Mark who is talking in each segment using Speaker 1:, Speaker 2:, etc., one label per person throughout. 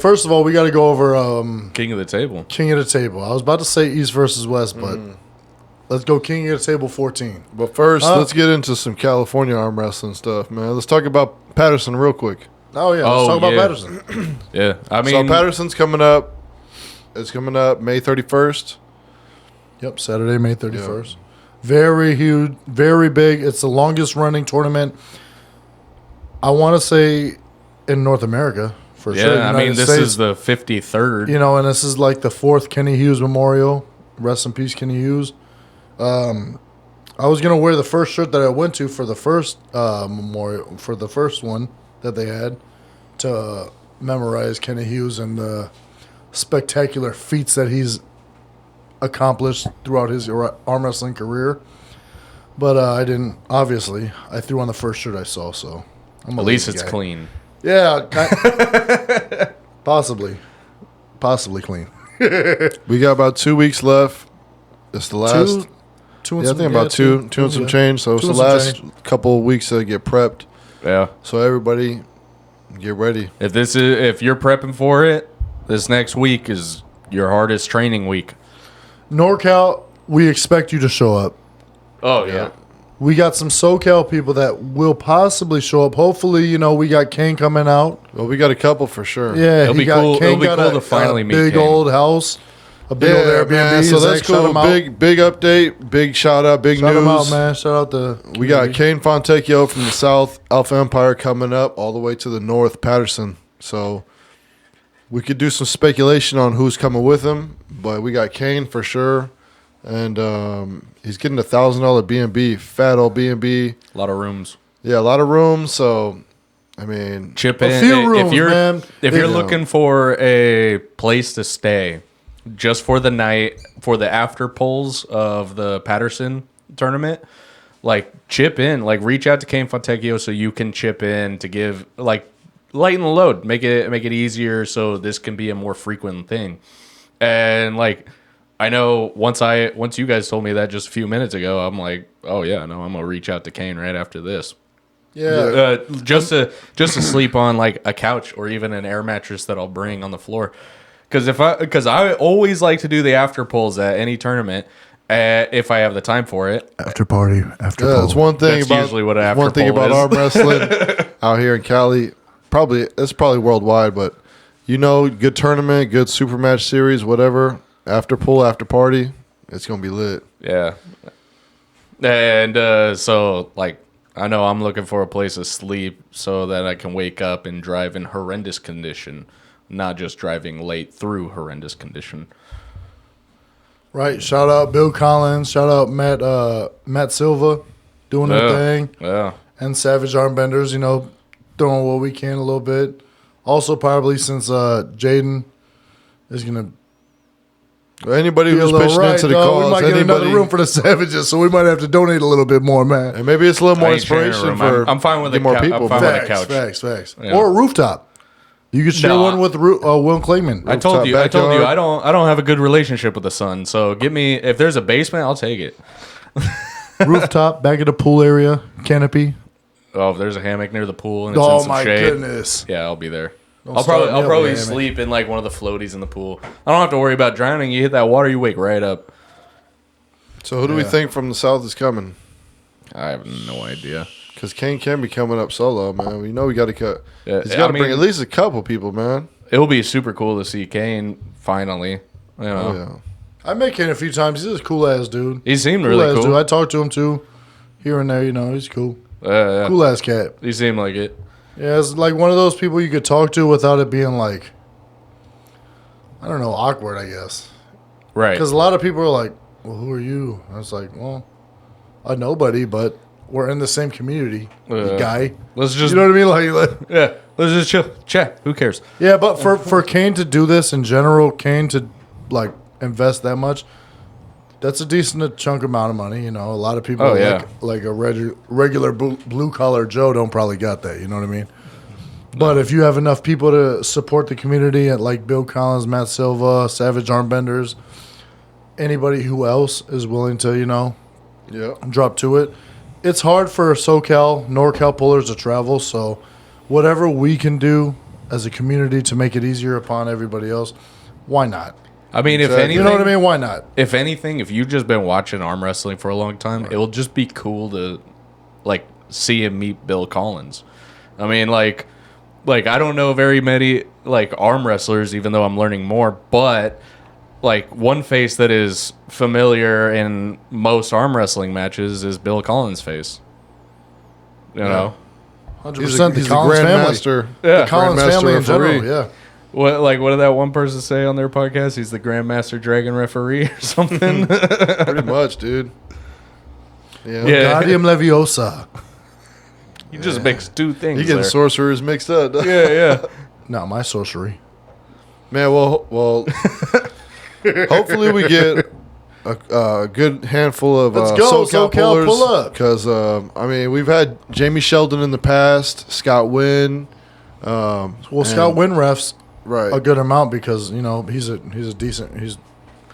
Speaker 1: First of all, we got to go over
Speaker 2: King of the Table.
Speaker 1: King of the Table. I was about to say East versus West, but let's go King of the Table 14.
Speaker 3: But first, let's get into some California arm wrestling stuff, man. Let's talk about Patterson real quick.
Speaker 1: Oh, yeah. Let's talk about Patterson.
Speaker 2: Yeah. I mean,
Speaker 3: so Patterson's coming up. It's coming up May 31st.
Speaker 1: Yep, Saturday, May 31st. Yeah. Very huge, very big. It's the longest running tournament, I want to say, in North America. For sure.
Speaker 2: Yeah, I mean, this is the 53rd.
Speaker 1: You know, and this is like the 4th Kenny Hughes Memorial. Rest in peace, Kenny Hughes. I was going to wear the first shirt that I went to for the first memorial, for the first one that they had, to memorize Kenny Hughes and the spectacular feats that he's accomplished throughout his arm wrestling career. But I didn't, obviously. I threw on the first shirt I saw, so I'm a
Speaker 2: At least it's
Speaker 1: guy.
Speaker 2: clean.
Speaker 1: Yeah, possibly clean.
Speaker 3: We got about 2 weeks left. It's the last.
Speaker 1: Two and
Speaker 3: I
Speaker 1: some,
Speaker 3: think about two and some change. So it's the last couple of weeks to get prepped.
Speaker 2: Yeah.
Speaker 3: So everybody, get ready.
Speaker 2: If you're prepping for it, this next week is your hardest training week.
Speaker 1: NORCAL, we expect you to show up.
Speaker 2: Oh yeah.
Speaker 1: We got some SoCal people that will possibly show up. Hopefully, you know, we got Kane coming out.
Speaker 3: Well, we got a couple for sure.
Speaker 1: Yeah,
Speaker 2: it'll be cool. It'll be cool to finally meet
Speaker 1: big
Speaker 2: Kane.
Speaker 1: Old house, a big old Airbnb.
Speaker 3: Man, so that's cool. Big update, big shout out, big
Speaker 1: shout
Speaker 3: news.
Speaker 1: Shout out, man. Shout out the.
Speaker 3: We got Kane Fontecchio from the South Alpha Empire coming up all the way to the North Patterson. So we could do some speculation on who's coming with him, but we got Kane for sure. And he's getting $1,000 B&B, fat old B&B.
Speaker 2: A lot of rooms.
Speaker 3: Yeah, a lot of rooms. So, I mean,
Speaker 2: chip in.
Speaker 1: A few rooms,
Speaker 2: if you're looking for a place to stay, just for the night, for the after polls of the Patterson tournament, like chip in, like reach out to Kane Fontecchio so you can chip in to give, like, lighten the load, make it easier so this can be a more frequent thing, and like. I know once you guys told me that just a few minutes ago, I'm like, oh yeah, no, I'm gonna reach out to Kane right after this.
Speaker 1: Yeah,
Speaker 2: just to sleep on like a couch or even an air mattress that I'll bring on the floor. Because I always like to do the after pulls at any tournament if I have the time for it.
Speaker 1: After party, after
Speaker 3: pull. That's one thing.
Speaker 2: That's
Speaker 3: about
Speaker 2: usually what an after
Speaker 3: one thing
Speaker 2: pull
Speaker 3: about
Speaker 2: is.
Speaker 3: arm wrestling out here in Cali. It's probably worldwide, but you know, good tournament, good super match series, whatever. After pull, after party, it's going to be lit.
Speaker 2: Yeah. And so, like, I know I'm looking for a place to sleep so that I can wake up and drive in horrendous condition, not just driving late through horrendous condition.
Speaker 1: Right. Shout out Bill Collins. Shout out Matt Silva doing their thing.
Speaker 2: Yeah.
Speaker 1: And Savage Armbenders, you know, throwing what we can a little bit. Also, probably since Jaden is going to
Speaker 3: anybody who's pitching into the cause,
Speaker 1: we might get another room for the Savages, so we might have to donate a little bit more, man.
Speaker 3: And maybe it's a little more inspiration for
Speaker 2: I'm fine with
Speaker 3: more people.
Speaker 2: I'm fine with a couch.
Speaker 1: Facts.
Speaker 2: Yeah.
Speaker 1: Or a rooftop. You could share one with Will Klingman.
Speaker 2: I told you, I don't have a good relationship with the son. So give me, if there's a basement, I'll take it.
Speaker 1: Rooftop, back of the pool area, canopy.
Speaker 2: Oh, if there's a hammock near the pool and it's in some shade.
Speaker 1: Oh my goodness!
Speaker 2: Yeah, I'll be there. I'll probably sleep in like one of the floaties in the pool. I don't have to worry about drowning. You hit that water, you wake right up.
Speaker 3: So who do we think from the South is coming?
Speaker 2: I have no idea.
Speaker 3: Because Kane can be coming up solo, man. We know we got to cut. Yeah, he's got to bring at least a couple people, man.
Speaker 2: It'll be super cool to see Kane finally. You know.
Speaker 3: Oh, yeah.
Speaker 1: I met Kane a few times. He's a cool ass dude.
Speaker 2: He seemed really cool.
Speaker 1: Dude. I talked to him too, here and there. You know, he's cool.
Speaker 2: Yeah.
Speaker 1: Cool ass cat.
Speaker 2: He seemed like it.
Speaker 1: Yeah, it's like one of those people you could talk to without it being like, I don't know, awkward, I guess.
Speaker 2: Right.
Speaker 1: Because a lot of people are like, well, who are you? I was like, well, a nobody, but we're in the same community, guy.
Speaker 2: Let's just,
Speaker 1: you know what I mean? Like
Speaker 2: yeah, let's just chill. Chat. Who cares?
Speaker 1: Yeah, but for Kane to do this in general, Kane to like invest that much, that's a decent chunk amount of money. You know, a lot of people like a regular blue collar Joe don't probably got that. You know what I mean? But if you have enough people to support the community, at like Bill Collins, Matt Silva, Savage Armbenders, anybody who else is willing to, you know, drop to it. It's hard for SoCal, NorCal pullers to travel, so whatever we can do as a community to make it easier upon everybody else, why not?
Speaker 2: I mean, if anything,
Speaker 1: you know what I mean? Why not?
Speaker 2: If anything, if you've just been watching arm wrestling for a long time, it will just be cool to like see him meet Bill Collins. I mean, like I don't know very many like arm wrestlers, even though I'm learning more, but like one face that is familiar in most arm wrestling matches is Bill Collins' face. You know,
Speaker 1: 100%.
Speaker 3: He's
Speaker 1: The Collins
Speaker 3: the
Speaker 1: family.
Speaker 3: grandmaster.
Speaker 1: The Collins
Speaker 3: Grandmaster
Speaker 1: family in
Speaker 3: referee.
Speaker 1: general. Yeah.
Speaker 2: what did that one person say on their podcast? He's the Grandmaster Dragon referee or something.
Speaker 3: Pretty much, dude. Yeah.
Speaker 1: Guardium Leviosa.
Speaker 2: He just makes two things.
Speaker 3: He getting
Speaker 2: there.
Speaker 3: sorcerers mixed up.
Speaker 2: Yeah.
Speaker 1: Not my sorcery.
Speaker 3: Man, well, hopefully we get a good handful of
Speaker 1: Let's go,
Speaker 3: SoCal
Speaker 1: SoCal, pull up.
Speaker 3: Because, I mean, we've had Jamie Sheldon in the past, Scott Wynn.
Speaker 1: Well, Scott Wynn refs
Speaker 3: Right.
Speaker 1: a good amount because he's a decent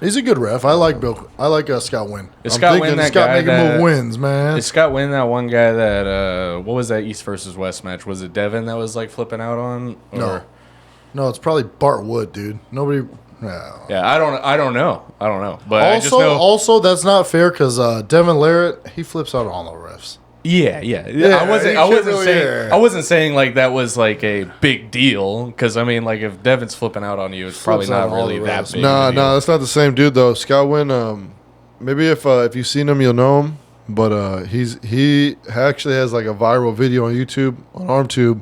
Speaker 1: he's a good ref. I like Scott Wynn.
Speaker 2: Is Scott Wynn that
Speaker 1: Scott
Speaker 2: guy
Speaker 1: making
Speaker 2: that
Speaker 1: move wins, man.
Speaker 2: Is Scott Wynn that one guy that what was that East versus West match? Was it Devin that was like flipping out on? Or?
Speaker 1: No, it's probably Bart Wood, dude. Nobody. No.
Speaker 2: Yeah, I don't know. But I just know.
Speaker 1: Also, that's not fair because Devin Larrett he flips out on all the refs.
Speaker 2: Yeah. I wasn't saying like that was like a big deal because I mean like if Devin's flipping out on you, it's probably
Speaker 1: Flips out
Speaker 2: not
Speaker 1: on all
Speaker 2: really
Speaker 1: the
Speaker 2: that
Speaker 1: refs.
Speaker 2: big.
Speaker 3: No,
Speaker 2: of a deal.
Speaker 3: that's not the same dude though. Scott Wynn, maybe if you've seen him, you'll know him. But he actually has like a viral video on YouTube on ArmTube.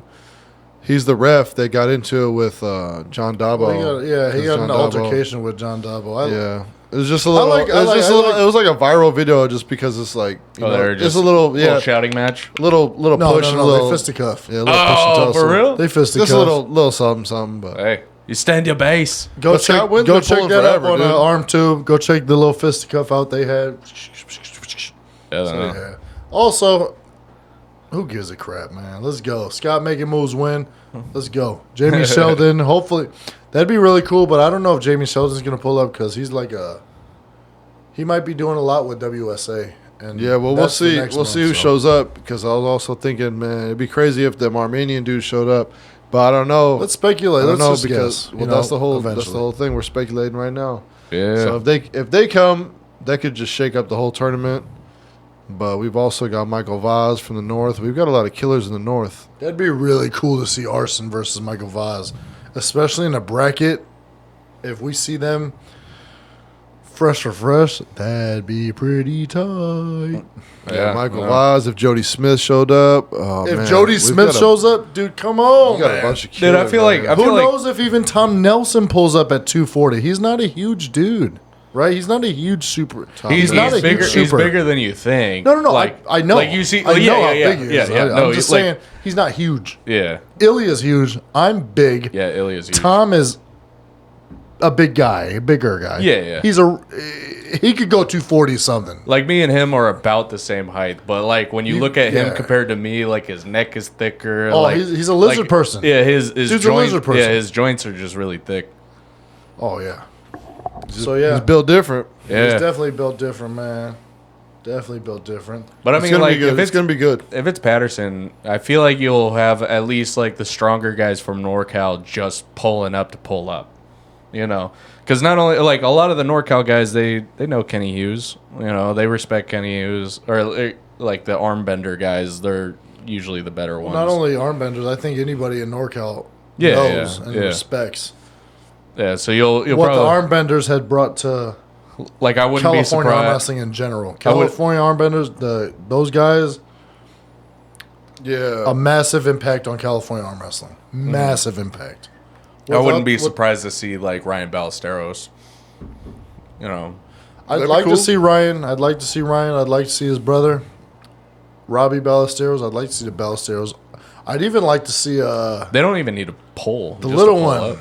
Speaker 3: He's the ref that got into it with John Dabo.
Speaker 1: He got
Speaker 3: John
Speaker 1: an
Speaker 3: Dabo.
Speaker 1: altercation with John Dabo.
Speaker 3: Yeah. It was just a little.
Speaker 1: like-
Speaker 3: it was
Speaker 1: I
Speaker 3: just
Speaker 1: like-
Speaker 3: a little. It was like a viral video, just because it's like
Speaker 2: They're
Speaker 3: just a little, yeah,
Speaker 2: little shouting match.
Speaker 3: little
Speaker 1: No,
Speaker 3: push, and a little
Speaker 1: they fisticuff.
Speaker 3: yeah, a little push and
Speaker 2: Oh,
Speaker 3: tussle.
Speaker 2: for real?
Speaker 1: They fisticuff.
Speaker 3: Just a little something. But
Speaker 2: Hey, you stand your base.
Speaker 1: Go
Speaker 3: But Scott
Speaker 1: check.
Speaker 3: Wynn's
Speaker 1: Go
Speaker 3: been
Speaker 1: check
Speaker 3: pulling
Speaker 1: that up
Speaker 3: forever,
Speaker 1: on
Speaker 3: dude.
Speaker 1: ArmTube. Go check the little fisticuff out they had. Yeah. Also, who gives a crap, man? Let's go. Scott making moves win. Let's go. Jamie Sheldon. Hopefully, that'd be really cool. But I don't know if Jamie Sheldon's gonna pull up because he's like he might be doing a lot with WSA. And
Speaker 3: yeah, well, we'll
Speaker 1: that's the
Speaker 3: see.
Speaker 1: next
Speaker 3: We'll
Speaker 1: month,
Speaker 3: see who
Speaker 1: so.
Speaker 3: shows up, because I was also thinking, man, it'd be crazy if the Armenian dude showed up. But I don't know.
Speaker 1: Let's speculate.
Speaker 3: I don't
Speaker 1: Let's
Speaker 3: know
Speaker 1: just
Speaker 3: because
Speaker 1: guess,
Speaker 3: that's the whole
Speaker 1: eventually.
Speaker 3: thing we're speculating right now.
Speaker 2: Yeah.
Speaker 3: So if they come, that could just shake up the whole tournament. But we've also got Michael Vaz from the north. We've got a lot of killers in the north.
Speaker 1: That'd be really cool to see Arson versus Michael Vaz, especially in a bracket. If we see them fresh for fresh, that'd be pretty tight.
Speaker 3: Yeah, Michael Vaz. If Jody Smith showed up,
Speaker 1: If Jody Smith shows up, dude, come on,
Speaker 3: we got
Speaker 1: man.
Speaker 3: a bunch of
Speaker 2: Dude,
Speaker 3: killers.
Speaker 2: I feel like
Speaker 3: man.
Speaker 1: Who knows if even Tom Nelson pulls up at 240? He's not a huge dude, right? He's not a huge super.
Speaker 2: He's
Speaker 1: not a
Speaker 2: bigger.
Speaker 1: huge
Speaker 2: He's
Speaker 1: super.
Speaker 2: bigger than you think.
Speaker 1: No.
Speaker 2: Like
Speaker 1: I know.
Speaker 2: Like you see.
Speaker 1: I know
Speaker 2: yeah,
Speaker 1: how
Speaker 2: yeah,
Speaker 1: big he is.
Speaker 2: yeah.
Speaker 1: I'm just saying he's not huge.
Speaker 2: Yeah.
Speaker 1: Ilya's huge. I'm big.
Speaker 2: Yeah. Ilya's huge.
Speaker 1: Tom is a big guy, a bigger guy.
Speaker 2: Yeah.
Speaker 1: He could go 240 something.
Speaker 2: Like me and him are about the same height, but like when you look at him
Speaker 1: yeah.
Speaker 2: compared to me, like his neck is thicker.
Speaker 1: Oh,
Speaker 2: like,
Speaker 1: he's a lizard person.
Speaker 2: Yeah, his
Speaker 1: Dude's a
Speaker 2: joints.
Speaker 1: lizard person.
Speaker 2: Yeah, his joints are just really thick.
Speaker 1: Oh yeah. So yeah,
Speaker 3: He's built different.
Speaker 2: Yeah,
Speaker 1: he's definitely built different, man. Definitely built different.
Speaker 2: but I
Speaker 3: It's
Speaker 2: mean,
Speaker 3: gonna
Speaker 2: like
Speaker 3: be good.
Speaker 2: if
Speaker 3: It's gonna be good.
Speaker 2: if it's Patterson, I feel like you'll have at least like the stronger guys from NorCal just pulling up to pull up. You know, because not only like a lot of the NorCal guys, they know Kenny Hughes. You know, they respect Kenny Hughes, or like the armbender guys. They're usually the better ones.
Speaker 1: Not only armbenders, I think anybody in NorCal
Speaker 2: Yeah,
Speaker 1: knows
Speaker 2: yeah,
Speaker 1: and
Speaker 2: yeah.
Speaker 1: respects
Speaker 2: Yeah, so you'll
Speaker 1: what
Speaker 2: probably
Speaker 1: the armbenders had brought to
Speaker 2: like I wouldn't be
Speaker 1: California arm
Speaker 2: surprised.
Speaker 1: wrestling in general.
Speaker 2: would-
Speaker 1: California armbenders, those guys,
Speaker 3: Yeah.
Speaker 1: a massive impact on California arm wrestling. Massive impact.
Speaker 2: I wouldn't be
Speaker 1: Without-
Speaker 2: surprised to see like Ryan Ballesteros. You know,
Speaker 1: I'd
Speaker 3: That'd be
Speaker 1: like
Speaker 3: cool.
Speaker 1: to see Ryan. I'd like to see Ryan. I'd like to see his brother, Robbie Ballesteros. I'd like to see the Ballesteros. I'd even like to see
Speaker 2: they don't even need to pull.
Speaker 1: the little one,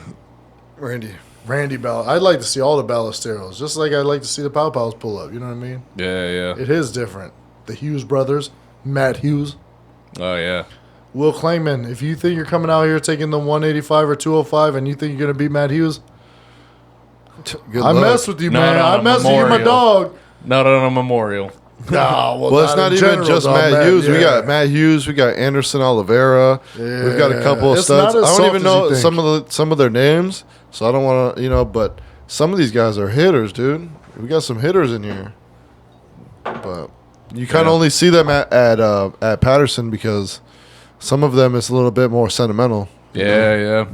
Speaker 3: Randy.
Speaker 1: Randy Ball. I'd like to see all the Ballesteros, just like I'd like to see the Pow Pows pull up. You know what I mean?
Speaker 2: Yeah.
Speaker 1: It is different. The Hughes brothers, Matt Hughes,
Speaker 2: Oh yeah.
Speaker 1: Will Klingman. If you think you're coming out here taking the 185 or 205 and you think you're going to beat Matt Hughes,
Speaker 3: Good
Speaker 1: I
Speaker 3: luck.
Speaker 1: mess with you,
Speaker 2: No,
Speaker 1: man.
Speaker 2: no,
Speaker 1: I
Speaker 2: no,
Speaker 1: mess with you, my
Speaker 2: Memorial.
Speaker 1: dog.
Speaker 2: Not on a memorial.
Speaker 1: No,
Speaker 3: Well, it's not
Speaker 1: in
Speaker 3: even
Speaker 1: general,
Speaker 3: just
Speaker 1: dog,
Speaker 3: Matt Hughes. We
Speaker 1: yeah.
Speaker 3: got Matt Hughes. We got Anderson Oliveira.
Speaker 1: Yeah.
Speaker 3: We've got a couple of
Speaker 1: It's
Speaker 3: studs.
Speaker 1: not as
Speaker 3: I don't
Speaker 1: soft
Speaker 3: even
Speaker 1: as
Speaker 3: know
Speaker 1: you think.
Speaker 3: some of their names, so I don't want to, but some of these guys are hitters, dude. We got some hitters in here, but you kind of only see them at Patterson because some of them is a little bit more sentimental.
Speaker 2: Yeah.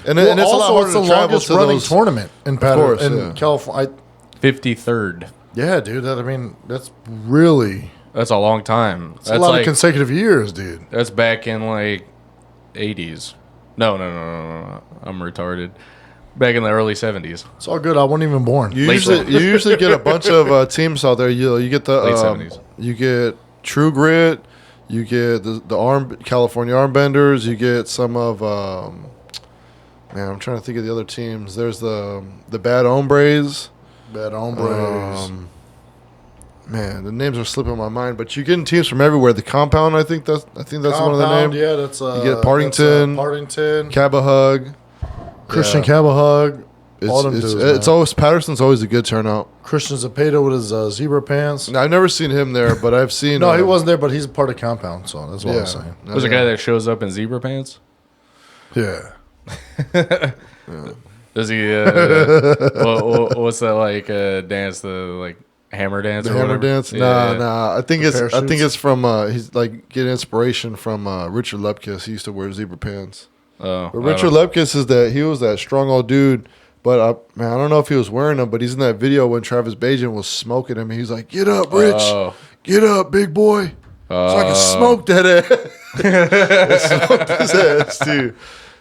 Speaker 3: And,
Speaker 1: Well,
Speaker 3: and it's
Speaker 1: also,
Speaker 3: a lot harder
Speaker 1: it's the
Speaker 3: to travel
Speaker 1: longest
Speaker 3: to
Speaker 1: running
Speaker 3: those.
Speaker 1: tournament in
Speaker 3: course,
Speaker 1: in
Speaker 3: yeah.
Speaker 1: California.
Speaker 2: 53rd.
Speaker 1: Yeah, dude. That's really
Speaker 2: That's a long time.
Speaker 1: a
Speaker 2: That's
Speaker 1: lot
Speaker 2: like
Speaker 1: of consecutive years, dude.
Speaker 2: that's back in like 80s. No. I'm retarded. Back in the early 70s.
Speaker 1: It's all good. I wasn't even born.
Speaker 3: You
Speaker 2: Late
Speaker 3: usually get a bunch of teams out there. You get the
Speaker 2: Late 70s.
Speaker 3: you get True Grit, you get the California Armbenders, you get some of man, I'm trying to think of the other teams. There's the Bad Hombres.
Speaker 1: Bad hombres.
Speaker 3: Man, the names are slipping my mind, but you're getting teams from everywhere. The Compound, I think that's one of the names.
Speaker 1: Yeah, that's
Speaker 3: You get Partington,
Speaker 1: Partington,
Speaker 3: Cabahug,
Speaker 1: Christian
Speaker 3: yeah.
Speaker 1: Cabahug. All them dudes,
Speaker 3: It's
Speaker 1: man.
Speaker 3: always Patterson's always a good turnout.
Speaker 1: Christian Zapata with his zebra pants.
Speaker 3: Now, I've never seen him there, but I've seen.
Speaker 1: No, he wasn't there, but he's a part of Compound, so that's what I'm saying.
Speaker 2: There's a guy that shows up in zebra pants.
Speaker 1: Yeah.
Speaker 2: Does he? What's that like dance? The like hammer dance?
Speaker 3: The
Speaker 2: or
Speaker 3: hammer
Speaker 2: whatever?
Speaker 3: dance?
Speaker 2: Yeah.
Speaker 3: Nah. I think it's
Speaker 1: parachutes?
Speaker 3: from he's like getting inspiration from Richard Lepkus. He used to wear zebra pants.
Speaker 2: Oh,
Speaker 3: But Richard Lepkus he was that strong old dude. But man, I don't know if he was wearing them. But he's in that video when Travis Bajan was smoking him. He's like, "Get up, Rich! Get up, big boy!" So I can smoke that ass. It smoked his ass too.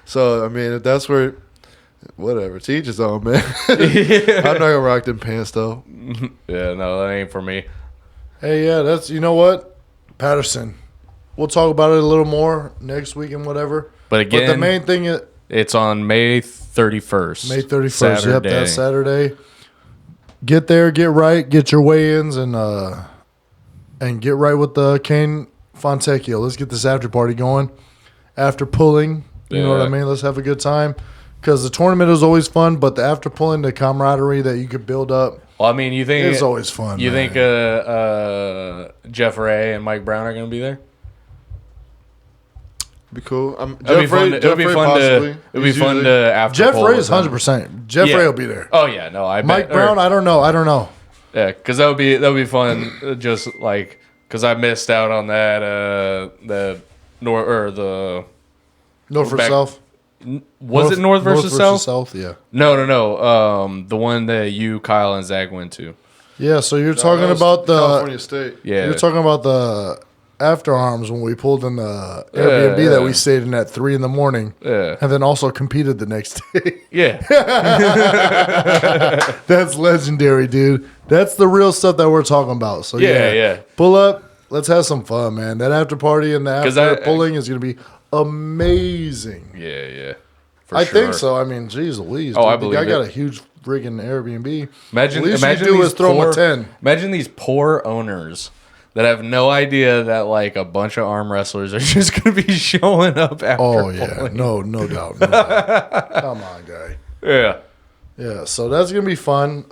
Speaker 3: So I mean, if that's where, whatever, to each his own, man. I'm not gonna rock them pants though.
Speaker 2: Yeah, no, that ain't for me.
Speaker 1: Hey, yeah, that's, you know what? Patterson. We'll talk about it a little more next week and whatever.
Speaker 2: But again,
Speaker 1: the main thing is
Speaker 2: it's on May 31st.
Speaker 1: May 31st.
Speaker 2: Saturday.
Speaker 1: Yep, that's Saturday. Get there, get right, get your weigh-ins, and get right with the Kane Fontecchio. Let's get this after party going. After pulling, you know what I mean? Let's have a good time. Because the tournament is always fun, but the after pulling, the camaraderie that you could build up,
Speaker 2: Well, I mean, you think
Speaker 1: it's always fun.
Speaker 2: You
Speaker 1: man.
Speaker 2: think Jeff Ray and Mike Brown are going to be there?
Speaker 3: Be cool.
Speaker 2: It'd be fun to after
Speaker 1: Jeff
Speaker 2: pull
Speaker 1: Ray
Speaker 2: with
Speaker 1: is
Speaker 2: them.
Speaker 1: 100%. Jeff
Speaker 2: Yeah.
Speaker 1: Ray will be there.
Speaker 2: Oh yeah, no, I
Speaker 1: Mike
Speaker 2: bet,
Speaker 1: Brown, I don't know.
Speaker 2: Yeah, because that would be fun. Just like because I missed out on that the North
Speaker 1: North
Speaker 2: back-
Speaker 1: South.
Speaker 2: was it North versus South?
Speaker 1: South, yeah.
Speaker 2: No. The one that you, Kyle, and Zach went to.
Speaker 1: Yeah, so you're talking about
Speaker 3: California State.
Speaker 2: Yeah,
Speaker 1: you're talking about the after arms when we pulled in the Airbnb that we stayed in at 3 a.m.
Speaker 2: Yeah.
Speaker 1: and then also competed the next day.
Speaker 2: Yeah.
Speaker 1: That's legendary, dude. That's the real stuff that we're talking about. So
Speaker 2: Yeah.
Speaker 1: pull up. Let's have some fun, man. That after party and the
Speaker 2: 'Cause
Speaker 1: after pulling is going to be amazing.
Speaker 2: Yeah. For
Speaker 1: I
Speaker 2: sure.
Speaker 1: think so. I mean, geez Louise.
Speaker 2: Oh,
Speaker 1: dude.
Speaker 2: I believe
Speaker 1: I got
Speaker 2: it.
Speaker 1: a huge friggin' Airbnb.
Speaker 2: Imagine
Speaker 1: the least
Speaker 2: imagine
Speaker 1: you do
Speaker 2: these
Speaker 1: is throw them
Speaker 2: poor,
Speaker 1: a 10.
Speaker 2: Imagine these poor owners that have no idea that like a bunch of arm wrestlers are just going to be showing up after.
Speaker 1: Oh, yeah.
Speaker 2: pulling.
Speaker 1: No doubt. Come on, guy.
Speaker 2: Yeah.
Speaker 1: Yeah, so that's gonna be fun.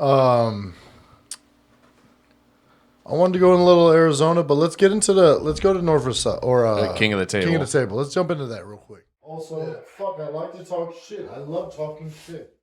Speaker 1: I wanted to go in a little Arizona, but let's go to North or South or
Speaker 2: King of the Table.
Speaker 1: King of the Table. Let's jump into that real quick. Also, fuck, I like to talk shit. I love talking shit.